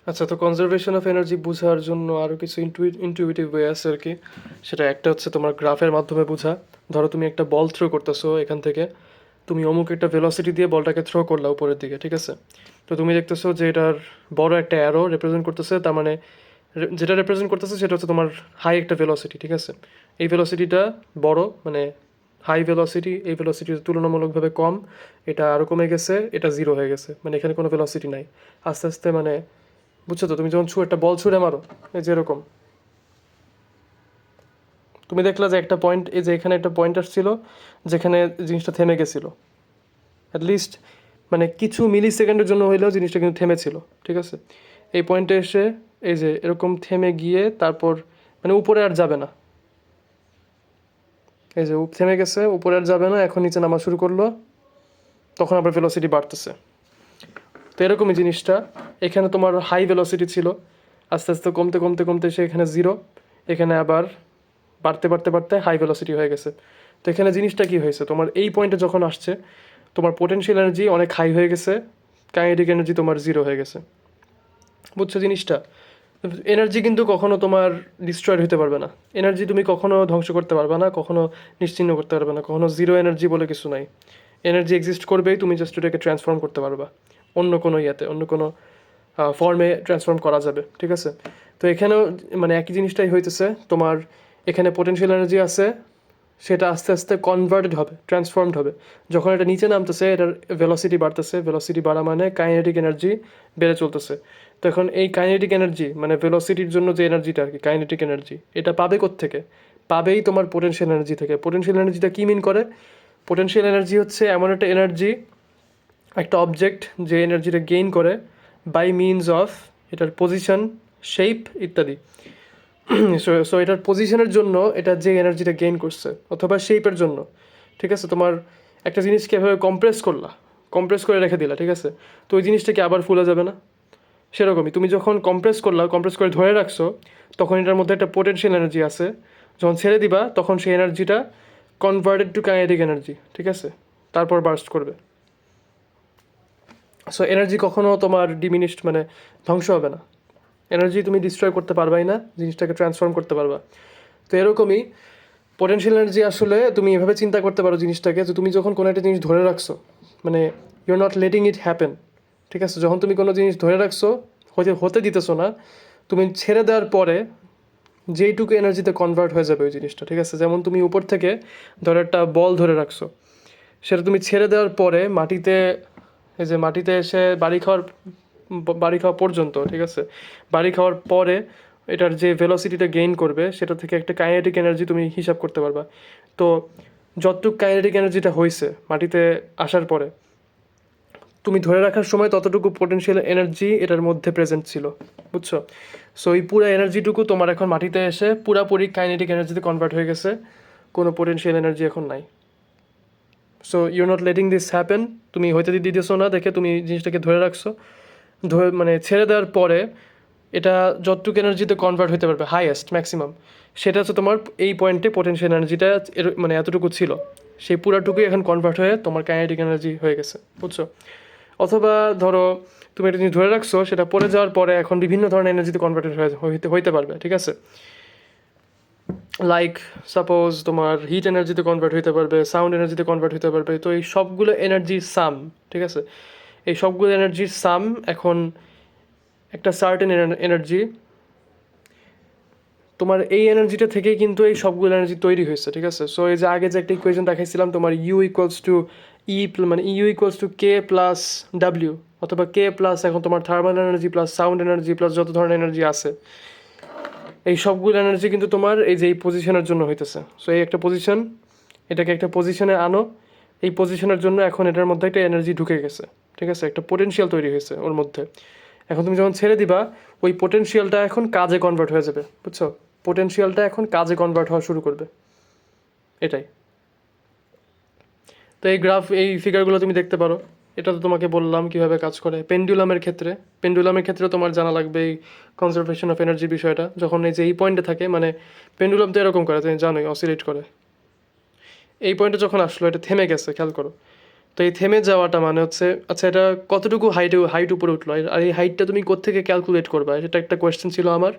আচ্ছা, তো conservation of energy বোঝার জন্য আরও কিছু ইনটুইটিভ ওয়ে আছে আর কি। সেটা একটা হচ্ছে তোমার গ্রাফের মাধ্যমে বোঝা। ধরো তুমি একটা বল থ্রো করতেছো, এখান থেকে তুমি অমুক একটা ভেলোসিটি দিয়ে বলটাকে থ্রো করলা উপরের দিকে, ঠিক আছে? তো তুমি দেখতেছো যে এটার বড় একটা অ্যারো রিপ্রেজেন্ট করতেছে, তার মানে যেটা রিপ্রেজেন্ট করতেছে সেটা হচ্ছে তোমার হাই একটা ভেলোসিটি, ঠিক আছে? এই ভেলোসিটিটা বড়, মানে হাই ভেলোসিটি, এই ভেলোসিটি তুলনামূলকভাবে কম, এটা আরও কমে গেছে, এটা জিরো হয়ে গেছে, মানে এখানে কোনো ভেলোসিটি নাই। আস্তে আস্তে মানে, বুঝছো তো? তুমি যখন একটা বল ছুঁড়ে মারো, এই যেরকম তুমি দেখলা যে একটা পয়েন্ট, এই যে এখানে একটা পয়েন্ট আসছিল যেখানে জিনিসটা থেমে গেছিলো, অ্যাটলিস্ট মানে কিছু মিলি সেকেন্ডের জন্য হইলেও জিনিসটা কিন্তু থেমেছিল, ঠিক আছে? এই পয়েন্টে এসে এই যে এরকম থেমে গিয়ে তারপর মানে উপরে আর যাবে না, এই যে থেমে গেছে, উপরে আর যাবে না, এখন নিচে নামা শুরু করলো, তখন আবার ভেলোসিটি বাড়তেছে। তো এরকমই জিনিসটা, এখানে তোমার হাই ভেলোসিটি ছিল, আস্তে আস্তে কমতে কমতে কমতে এসে এখানে জিরো, এখানে আবার বাড়তে বাড়তে বাড়তে হাই ভেলোসিটি হয়ে গেছে। তো এখানে জিনিসটা কি হয়েছে, তোমার এই পয়েন্টে যখন আসছে তোমার পোটেনশিয়াল এনার্জি অনেক হাই হয়ে গেছে, কাইনেটিক এনার্জি তোমার জিরো হয়ে গেছে। বুঝছো জিনিসটা? এনার্জি কিন্তু কখনো তোমার ডিস্ট্রয়েড হতে পারবে না, এনার্জি তুমি কখনো ধ্বংস করতে পারবে না, কখনো নিশ্চিহ্ন করতে পারবে না, কখনো জিরো এনার্জি বলে কিছু নাই। এনার্জি এক্সিস্ট করবেই, তুমি জাস্ট ওটাকে ট্রান্সফর্ম করতে পারবা অন্য কোনো ইয়েতে, অন্য কোনো ফর্মে ট্রান্সফর্ম করা যাবে, ঠিক আছে? তো এখানেও মানে একই জিনিসটাই হইতেছে, তোমার এখানে পোটেনশিয়াল এনার্জি আছে, সেটা আস্তে আস্তে কনভার্টেড হবে, ট্রান্সফর্মড হবে। যখন এটা নিচে নামতেছে, এটার ভেলোসিটি বাড়তেছে, ভেলোসিটি বাড়া মানে কাইনেটিক এনার্জি বেড়ে চলতেছে। তো এখন এই কাইনেটিক এনার্জি মানে ভেলোসিটির জন্য যে এনার্জিটা আর কি, কাইনেটিক এনার্জি, এটা পাবে কোত্থেকে? পাবেই তোমার পোটেনশিয়াল এনার্জি থেকে। পোটেনশিয়াল এনার্জিটা কী মিন করে? পোটেনশিয়াল এনার্জি হচ্ছে এমন একটা এনার্জি, একটা অবজেক্ট যে এনার্জিটা গেইন করে বাই মিনস অফ এটার পজিশন, শেপ ইত্যাদি। সো এটার পজিশনের জন্য এটা যে এনার্জিটা গেইন করছে, অথবা শেপের জন্য, ঠিক আছে? তোমার একটা জিনিসকে এভাবে কম্প্রেস করলা, কম্প্রেস করে রেখে দিলা, ঠিক আছে? তো ওই জিনিসটা কি আবার ফুলে যাবে না? সেরকমই তুমি যখন কম্প্রেস করলা, কম্প্রেস করে ধরে রাখছো, তখন এটার মধ্যে একটা পোটেনশিয়াল এনার্জি আছে, যখন ছেড়ে দিবা তখন সেই এনার্জিটা কনভার্টেড টু কাইনেটিক এনার্জি, ঠিক আছে? তারপর বার্স্ট করবে। সো এনার্জি কখনো তোমার ডিমিনিশড মানে ধ্বংস হবে না, এনার্জি তুমি ডিস্ট্রয় করতে পারবাই না, জিনিসটাকে ট্রান্সফর্ম করতে পারবা। তো এরকমই পোটেনশিয়াল এনার্জি আসলে তুমি এভাবে চিন্তা করতে পারো জিনিসটাকে, যে তুমি যখন কোনো একটা জিনিস ধরে রাখছো, মানে you are not letting it happen, ঠিক আছে? যখন তুমি কোনো জিনিস ধরে রাখছো, হতে হতে দিতেছো না, তুমি ছেড়ে দেওয়ার পরে যেইটুকু এনার্জিতে কনভার্ট হয়ে যাবে ওই জিনিসটা, ঠিক আছে? যেমন তুমি উপর থেকে ধরো একটা বল ধরে রাখছো, সেটা তুমি ছেড়ে দেওয়ার পরে মাটিতে, এই যে মাটিতে এসে বাড়ি খাওয়া পর্যন্ত, ঠিক আছে? বাড়ি খাওয়ার পরে এটার যে ভেলোসিটিটা গেইন করবে সেটা থেকে একটা কাইনেটিক এনার্জি তুমি হিসাব করতে পারবা। তো যতটুকু কাইনেটিক এনার্জিটা হয়েছে মাটিতে আসার পরে, তুমি ধরে রাখার সময় ততটুকু পোটেনশিয়াল এনার্জি এটার মধ্যে প্রেজেন্ট ছিল, বুঝছো? সো এই পুরো এনার্জিটুকু তোমার এখন মাটিতে এসে পুরাপুরি কাইনেটিক এনার্জিতে কনভার্ট হয়ে গেছে, কোনো পোটেনশিয়াল এনার্জি এখন নাই। So you not letting this happen, তুমি হইতে দিতেছো না দেখে তুমি জিনিসটাকে ধরে রাখছো, ধরে মানে ছেড়ে দেওয়ার পরে এটা যতটুকু এনার্জিতে কনভার্ট হতে পারবে হাইয়েস্ট ম্যাক্সিমাম, সেটা হচ্ছে তোমার এই পয়েন্টে পোটেনশিয়াল এনার্জিটা মানে এতটুকু ছিল, সেই পুরাটুকুই এখন কনভার্ট হয়ে তোমার কাইনেটিক এনার্জি হয়ে গেছে, বুঝছো? অথবা ধরো তুমি একটা জিনিস ধরে রাখছো, সেটা পড়ে যাওয়ার পরে এখন বিভিন্ন ধরনের এনার্জিতে কনভার্টেড হইতে পারবে, ঠিক আছে? লাইক সাপোজ তোমার হিট এনার্জিতে কনভার্ট হতে পারবে, সাউন্ড এনার্জিতে কনভার্ট হতে পারবে। তো এই সবগুলো এনার্জির সাম, ঠিক আছে? এই সবগুলো এনার্জির সাম এখন একটা সার্টেন এনার্জি, তোমার এই এনার্জিটা থেকেই কিন্তু এই সবগুলো এনার্জি তৈরি হয়েছে, ঠিক আছে? সো এই যে আগে যে একটা ইকুয়েশন দেখাইছিলাম, তোমার ইউ ইকুয়ালস টু ই, মানে U equals to K plus W, অথবা কে প্লাস এখন তোমার thermal energy plus sound energy plus যত ধরনের এনার্জি আছে, এই সবগুলো এনার্জি কিন্তু তোমার এই যে এই পজিশনের জন্য হইতেছে। সো এই একটা পজিশন, এটাকে একটা পজিশনে আনো, এই পজিশনের জন্য এখন এটার মধ্যে একটা এনার্জি ঢুকে গেছে, ঠিক আছে? একটা পোটেনশিয়াল তৈরি হয়েছে ওর মধ্যে। এখন তুমি যখন ছেড়ে দিবা, ওই পোটেনশিয়ালটা এখন কাজে কনভার্ট হয়ে যাবে, বুঝছো? পোটেনশিয়ালটা এখন কাজে কনভার্ট হওয়া শুরু করবে, এটাই। তো এই গ্রাফ, এই ফিগারগুলো তুমি দেখতে পারো, এটা তো তোমাকে বললাম কীভাবে কাজ করে। পেন্ডুলামের ক্ষেত্রে তোমার জানা লাগবে এই কনজারভেশন অফ এনার্জি বিষয়টা। যখন এই যে এই পয়েন্টে থাকে, মানে পেন্ডুলাম তো এরকম করে, তুমি জানোই, অসিলেট করে। এই পয়েন্টে যখন আসলো, এটা থেমে গেছে, খেয়াল করো। তো এই থেমে যাওয়াটা মানে হচ্ছে, আচ্ছা এটা কতটুকু হাইট উপরে উঠলো, আর এই হাইটটা তুমি কোত্থেকে ক্যালকুলেট করবা, সেটা একটা কোয়েশ্চেন ছিল আমার।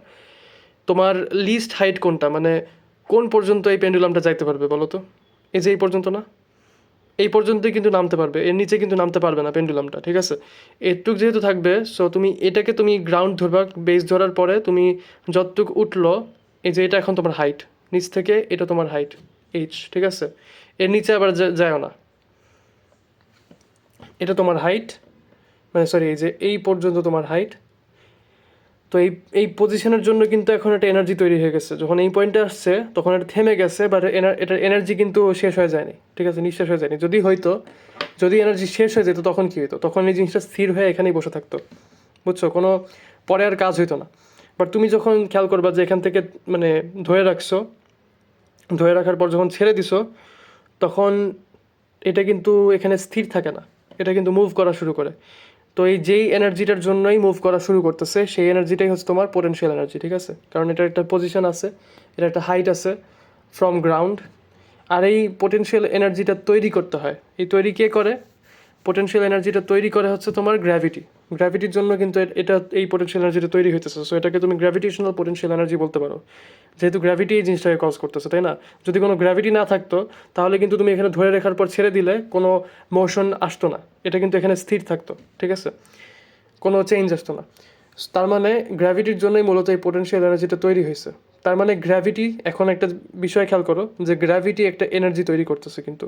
তোমার লিস্ট হাইট কোনটা, মানে কোন পর্যন্ত এই পেন্ডুলামটা যাইতে পারবে বলো তো? এই যে এই পর্যন্ত না, এই পর্যন্তই কিন্তু নামতে পারবে, এর নিচে কিন্তু নামতে পারবে না পেন্ডুলামটা, ঠিক আছে? এটুক যেহেতু থাকবে, সো তুমি এটাকে তুমি গ্রাউন্ড ধরবা, বেস ধরার পরে তুমি যতটুক উঠলো, এই যে এটা এখন তোমার হাইট, নিচ থেকে এটা তোমার হাইট এইচ, ঠিক আছে? এর নিচে আবার যায়ও না, এটা তোমার হাইট, মানে সরি এই যে এই পর্যন্ত তোমার হাইট। তো এই এই পজিশনের জন্য কিন্তু এখন একটা এনার্জি তৈরি হয়ে গেছে, যখন এই পয়েন্টে আসছে তখন এটা থেমে গেছে, বাট এটার এনার্জি কিন্তু শেষ হয়ে যায়নি, ঠিক আছে? নিঃশেষ হয়ে যায়নি। যদি এনার্জি শেষ হয়ে যেত তখন কী হতো? তখন এই জিনিসটা স্থির হয়ে এখানেই বসে থাকতো, বুঝছো? কোনো পরে আর কাজ হইতো না। বাট তুমি যখন খেয়াল করবা যে এখান থেকে মানে ধরে রাখছো, ধরে রাখার পর যখন ছেড়ে দিছো, তখন এটা কিন্তু এখানে স্থির থাকে না, এটা কিন্তু মুভ করা শুরু করে। তো এই যেই এনার্জিটার জন্যই মুভ করা শুরু করতেছে, সেই এনার্জিটাই হচ্ছে তোমার পোটেনশিয়াল এনার্জি, ঠিক আছে? কারণ এটার একটা পজিশন আছে, এটা একটা হাইট আছে ফ্রম গ্রাউন্ড। আর এই পোটেনশিয়াল এনার্জিটা তৈরি করতে হয়, এই তৈরি কে করে? পোটেনশিয়াল এনার্জিটা তৈরি করে হচ্ছে তোমার গ্র্যাভিটি। গ্র্যাভিটির জন্য কিন্তু এটা এই পোটেনশিয়াল এনার্জিটা তৈরি হইতেছে, সো এটাকে তুমি গ্র্যাভিটেশনাল পোটেনশিয়াল এনার্জি বলতে পারো, যেহেতু গ্র্যাভিটি এই জিনিসটাকে কজ করতেছে, তাই না? যদি কোনো গ্র্যাভিটি না থাকতো তাহলে কিন্তু তুমি এখানে ধরে রাখার পর ছেড়ে দিলে কোনো মোশন আসতো না, এটা কিন্তু এখানে স্থির থাকতো, ঠিক আছে? কোনো চেঞ্জ আসতো না। তার মানে গ্র্যাভিটির জন্যই মূলত এই পোটেনশিয়াল এনার্জিটা তৈরি হয়েছে। তার মানে গ্র্যাভিটি, এখন একটা বিষয় খেয়াল করো যে গ্র্যাভিটি একটা এনার্জি তৈরি করতেছে কিন্তু,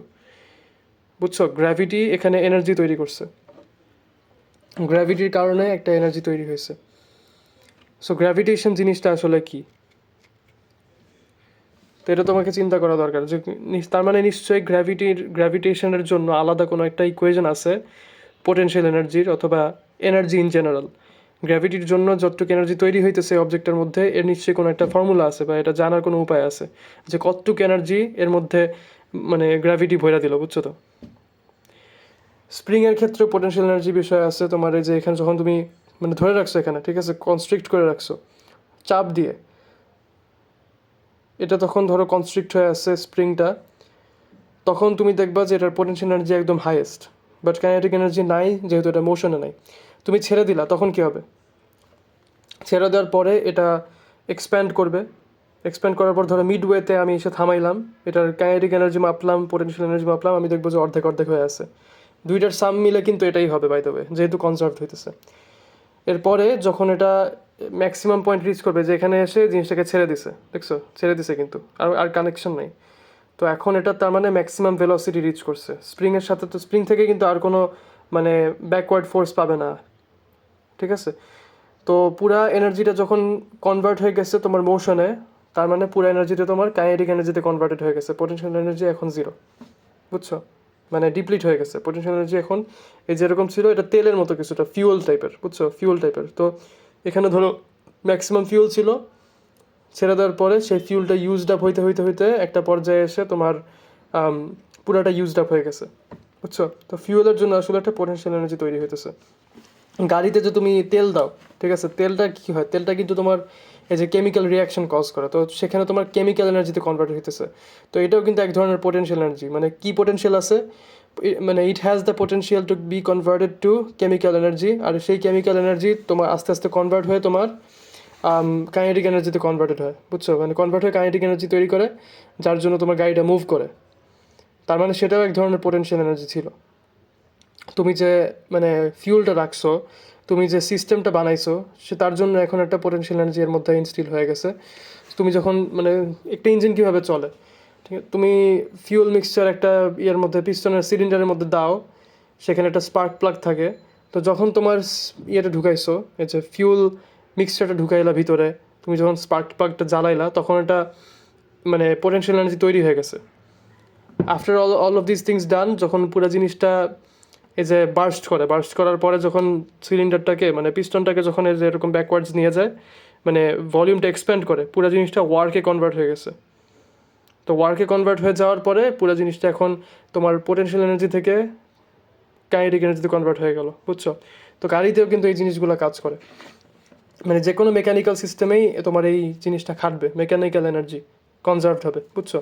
বুঝছো? গ্র্যাভিটি এখানে এনার্জি তৈরি করছে, গ্র্যাভিটির কারণে একটা এনার্জি তৈরি হয়েছে। সো গ্র্যাভিটেশন জিনিসটা আসলে কি, তো এটা তোমাকে চিন্তা করা দরকার যে তার মানে নিশ্চয়ই গ্র্যাভিটেশনের জন্য আলাদা কোনো একটা ইকুয়েশন আছে পোটেনশিয়াল এনার্জির, অথবা এনার্জি ইন জেনারেল। গ্র্যাভিটির জন্য যতটুকু এনার্জি তৈরি হইতেছে অবজেক্টের মধ্যে, এর নিশ্চয়ই কোনো একটা ফর্মুলা আছে, বা এটা জানার কোনো উপায় আছে যে কতটুকু এনার্জি এর মধ্যে মানে গ্র্যাভিটি ভরে দিল, বুঝছো তো? স্প্রিংয়ের ক্ষেত্রে পোটেনশিয়াল এনার্জি বিষয় আছে তোমার, এই যে এখানে যখন তুমি মানে ধরে রাখছো এখানে, ঠিক আছে, কনস্ট্রিক্ট করে রাখছো চাপ দিয়ে, এটা তখন ধরো কনস্ট্রিক্ট হয়ে আছে স্প্রিংটা, তখন তুমি দেখবা যে এটার পোটেনশিয়াল এনার্জি একদম হাইয়েস্ট, বাট কাইনেটিক এনার্জি নাই, যেহেতু এটা মোশনে নাই। তুমি ছেড়ে দিলা, তখন কী হবে? ছেড়ে দেওয়ার পরে এটা এক্সপ্যান্ড করবে, এক্সপ্যান্ড করার পর ধরো মিডওয়েতে আমি এসে থামাইলাম, এটার কাইনেটিক এনার্জি মাপলাম, পোটেনশিয়াল এনার্জি মাপলাম, আমি দেখবো যে অর্ধেক অর্ধেক হয়ে আছে। দুইটার সাম মিলে কিন্তু এটাই হবে বাই দ্য ওয়ে, যেহেতু কনজার্ভ হইতেছে। এরপরে যখন এটা ম্যাক্সিমাম পয়েন্ট রিচ করবে, যে এখানে এসে জিনিসটাকে ছেড়ে দিছে, দেখছো? ছেড়ে দিছে কিন্তু আর আর কানেকশন নেই। তো এখন এটা তার মানে ম্যাক্সিমাম ভেলোসিটি রিচ করছে স্প্রিংয়ের সাথে, তো স্প্রিং থেকে কিন্তু আর কোনো মানে ব্যাকওয়ার্ড ফোর্স পাবে না, ঠিক আছে? তো পুরা এনার্জিটা যখন কনভার্ট হয়ে গেছে তোমার মোশনে, তার মানে পুরা এনার্জিটা তোমার কাইনেটিক এনার্জিতে কনভার্টেড হয়ে গেছে, পোটেনশিয়াল এনার্জি এখন জিরো, বুঝছো? মানে ডিপ্লিট হয়ে গেছে পোটেনশিয়াল এনার্জি এখন। এই যেরকম ছিল এটা তেলের মতো কিছুটা, ফিউল টাইপের, বুঝছো? ফিউল টাইপের। তো এখানে ধরো ম্যাক্সিমাম ফিউল ছিল, ছেড়ে দেওয়ার পরে সেই ফিউলটা ইউজড আপ হইতে হইতে হইতে একটা পর্যায়ে এসে তোমার পুরাটা ইউজড আপ হয়ে গেছে, বুঝছো? তো ফিউলের জন্য আসলে একটা পোটেনশিয়াল এনার্জি তৈরি হইতেছে। গাড়িতে যে তুমি তেল দাও, ঠিক আছে, তেলটা কী হয়? তেলটা কিন্তু তোমার এই যে কেমিক্যাল রিয়াকশন কজ করে, তো সেখানে তোমার কেমিক্যাল এনার্জিতে কনভার্ট হইতেছে। তো এটাও কিন্তু এক ধরনের পোটেনশিয়াল এনার্জি। মানে কি পোটেনশিয়াল আছে, মানে it has the potential to be converted to chemical energy, আর সেই কেমিক্যাল এনার্জি তোমার আস্তে আস্তে কনভার্ট হয়ে তোমার কাইনেটিক এনার্জিতে কনভার্টেড হয়, বুঝছো? মানে কনভার্ট হয়ে কাইনেটিক এনার্জি তৈরি করে, যার জন্য তোমার গাড়িটা মুভ করে। তার মানে সেটাও এক ধরনের পোটেনশিয়াল এনার্জি ছিল। তুমি যে মানে ফিউলটা রাখছো, তুমি যে সিস্টেমটা বানাইছো, সে তার জন্য এখন একটা পোটেনশিয়াল এনার্জি এর মধ্যে ইনস্টিল হয়ে গেছে। তুমি যখন মানে একটা ইঞ্জিন কীভাবে চলে, ঠিক আছে, তুমি ফিউল মিক্সচার একটা ইয়ের মধ্যে, পিস্টনের সিলিন্ডারের মধ্যে দাও, সেখানে একটা স্পার্ক প্লাগ থাকে। তো যখন তোমার ইয়েটা ঢুকাইছো, এই যে ফিউল মিক্সচারটা ঢুকাইলা ভিতরে, তুমি যখন স্পার্ক প্লাগটা জ্বালাইলা, তখন একটা মানে পোটেনশিয়াল এনার্জি তৈরি হয়ে গেছে। After all of this things ডান, যখন পুরো জিনিসটা এই যে বার্স্ট করার পরে যখন সিলিন্ডারটাকে মানে পিস্টনটাকে যখন এই যে এরকম ব্যাকওয়ার্ডস নিয়ে যায়, মানে ভলিউমটা এক্সপ্যান্ড করে, পুরো জিনিসটা ওয়ার্কে কনভার্ট হয়ে গেছে। তো ওয়ার্কে কনভার্ট হয়ে যাওয়ার পরে পুরো জিনিসটা এখন তোমার পোটেনশিয়াল এনার্জি থেকে কাইনেটিক এনার্জিতে কনভার্ট হয়ে গেল, বুঝছো? তো গাড়িতেও কিন্তু এই জিনিসগুলো কাজ করে, মানে যে কোনো মেকানিক্যাল সিস্টেমেই তোমার এই জিনিসটা খাটবে, মেকানিক্যাল এনার্জি কনজার্ভড হবে, বুঝছো?